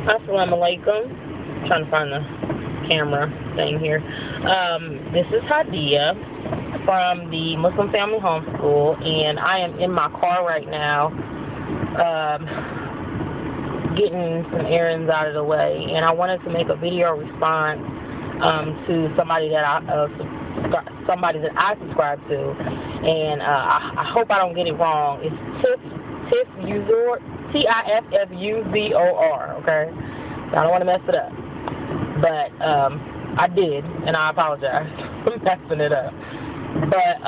Assalamu alaikum. Trying to find the camera thing here. This is Hadia from the Muslim Family Homeschool, and I am in my car right now getting some errands out of the way, and I wanted to make a video response to somebody that I subscribe to, and I hope I don't get it wrong. It's Tiffuzor, Tiffuzor, okay? So I don't want to mess it up, but I did, and I apologize for messing it up. But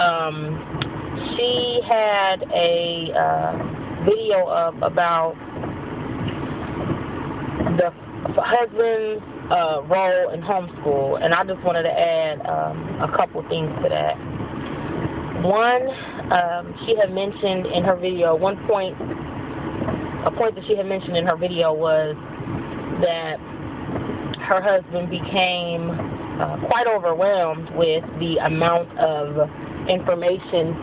she had a video up about the husband's role in homeschool, and I just wanted to add a couple things to that. One, she had mentioned in her video, a point that she had mentioned in her video was that her husband became quite overwhelmed with the amount of information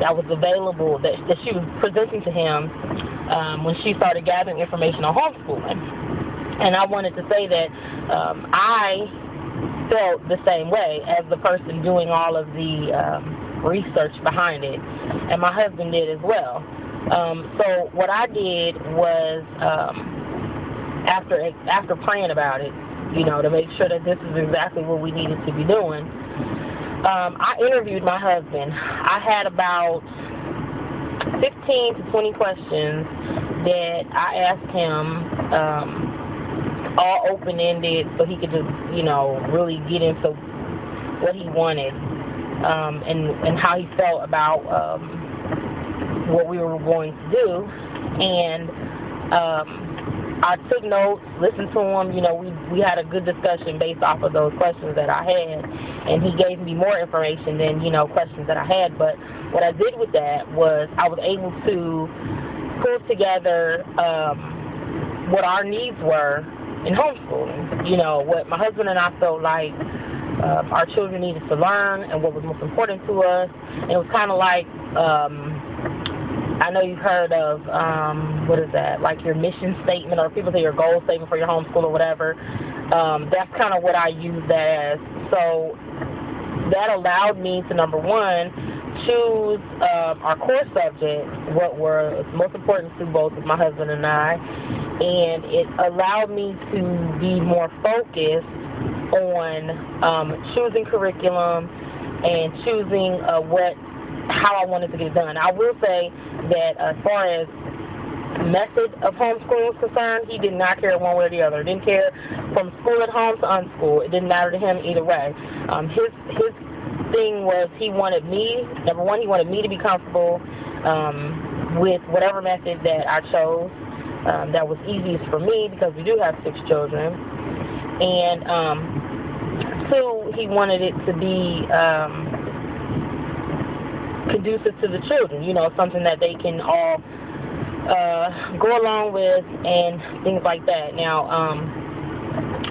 that was available, that she was presenting to him when she started gathering information on homeschooling. And I wanted to say that I felt the same way as the person doing all of the research behind it, and my husband did as well. So what I did was, after praying about it, to make sure that this is exactly what we needed to be doing, I interviewed my husband. I had about 15 to 20 questions that I asked him, all open-ended, so he could just, really get into what he wanted, and how he felt about what we were going to do. And I took notes, listened to him. We had a good discussion based off of those questions that I had, and he gave me more information than, questions that I had. But what I did with that was I was able to pull together what our needs were in homeschooling, what my husband and I felt like our children needed to learn and what was most important to us. And it was kind of like, I know you've heard of, what is that, like your mission statement, or people say your goal statement for your homeschool or whatever. That's kind of what I use that as. So that allowed me to, number one, choose our core subject, what were most important to both of my husband and I, and it allowed me to be more focused on choosing curriculum and choosing how I wanted to get it done. I will say that as far as method of homeschooling was concerned, he did not care one way or the other. Didn't care from school at home to unschool. It didn't matter to him either way. His thing was he wanted me, number one, he wanted me to be comfortable with whatever method that I chose that was easiest for me, because we do have 6 children. And 2, he wanted it to be conducive to the children, something that they can all go along with and things like that. Now,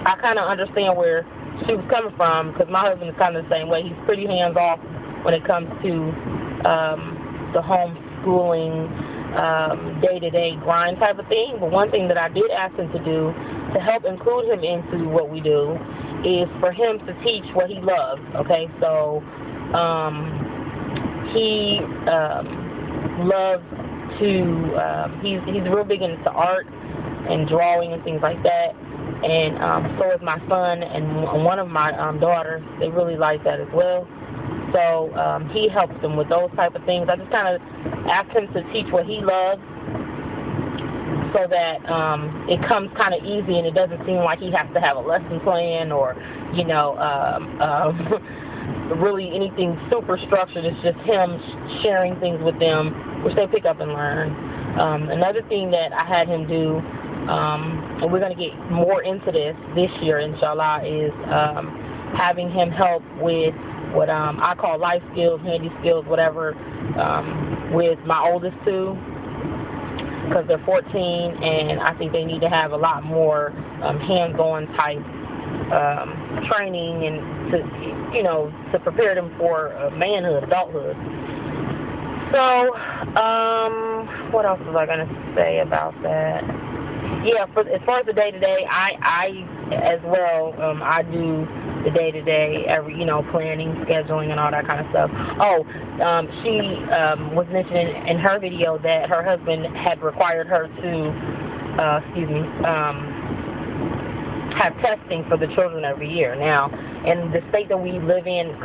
I kind of understand where she was coming from, because my husband is kind of the same way. He's pretty hands-off when it comes to the homeschooling day-to-day grind type of thing. But one thing that I did ask him to do to help include him into what we do is for him to teach what he loves, okay? So he loves to, he's real big into art and drawing and things like that. And so is my son and one of my daughters. They really like that as well. So he helps them with those type of things. I just kind of asked him to teach what he loves, so that it comes kind of easy and it doesn't seem like he has to have a lesson plan or, really anything super structured. It's just him sharing things with them, which they pick up and learn. Another thing that I had him do, and we're going to get more into this year, inshallah, is having him help with what I call life skills, handy skills, whatever, with my oldest 2, because they're 14, and I think they need to have a lot more hands-on type training, and to prepare them for manhood, adulthood. So, what else was I going to say about that? Yeah, as far as the day-to-day, I as well, I do the day-to-day, planning, scheduling, and all that kind of stuff. Oh, she was mentioning in her video that her husband had required her to, have testing for the children every year. Now, in the state that we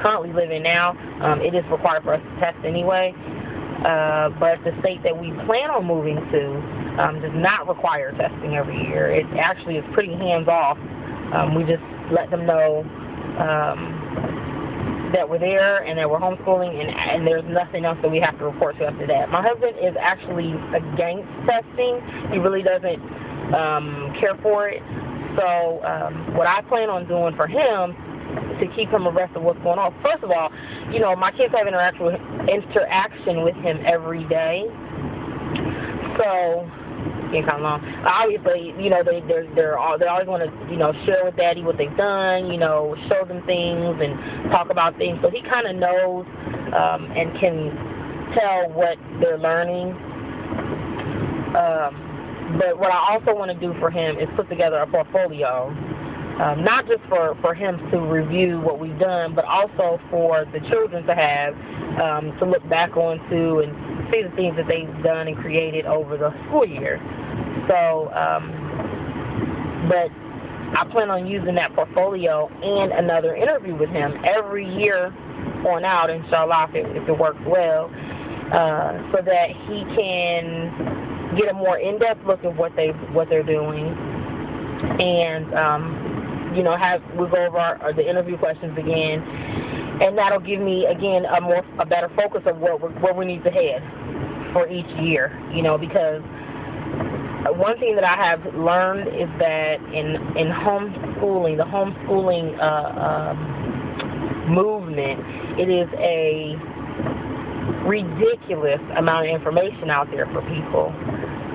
currently live in now, it is required for us to test anyway. But the state that we plan on moving to does not require testing every year. It actually is pretty hands-off. We just let them know that we're there and that we're homeschooling, and there's nothing else that we have to report to after that. My husband is actually against testing. He really doesn't care for it. So what I plan on doing for him to keep him abreast of what's going on. First of all, my kids have interaction with him every day. So, getting kind of long. Obviously, they're always want to, share with Daddy what they've done, show them things and talk about things. So he kind of knows and can tell what they're learning. But what I also want to do for him is put together a portfolio. Not just for him to review what we've done, but also for the children to have to look back onto and see the things that they've done and created over the school year. So, but I plan on using that portfolio and another interview with him every year on out, inshallah, if it works well, so that he can get a more in-depth look at what they're doing, and we'll go over the interview questions again, and that'll give me again a better focus of where we need to head for each year. Because one thing that I have learned is that in homeschooling, the homeschooling movement, it is a ridiculous amount of information out there for people.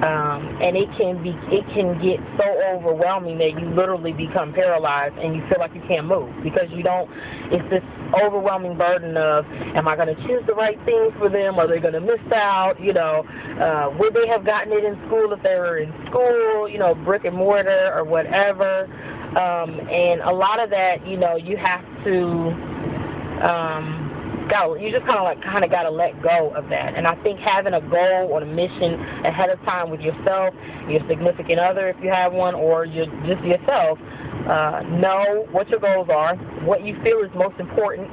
And it can get so overwhelming that you literally become paralyzed and you feel like you can't move because it's this overwhelming burden of, am I going to choose the right things for them? Are they going to miss out? Would they have gotten it in school if they were in school, brick and mortar or whatever? And a lot of that, you have to, you just kind of got to let go of that. And I think having a goal or a mission ahead of time with yourself, your significant other if you have one, or just yourself, know what your goals are, what you feel is most important,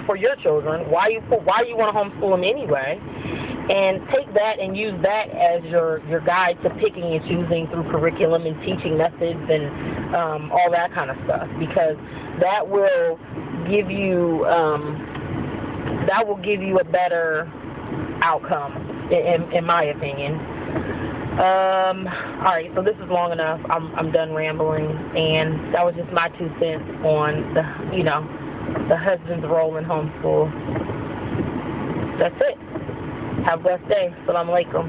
for your children, why you want to homeschool them anyway, and take that and use that as your guide to picking and choosing through curriculum and teaching methods and all that kind of stuff, because that will give you a better outcome, in my opinion. All right, so this is long enough. I'm done rambling, and that was just my 2 cents on the husband's role in homeschool. That's it. Have a blessed day. Assalamu alaikum.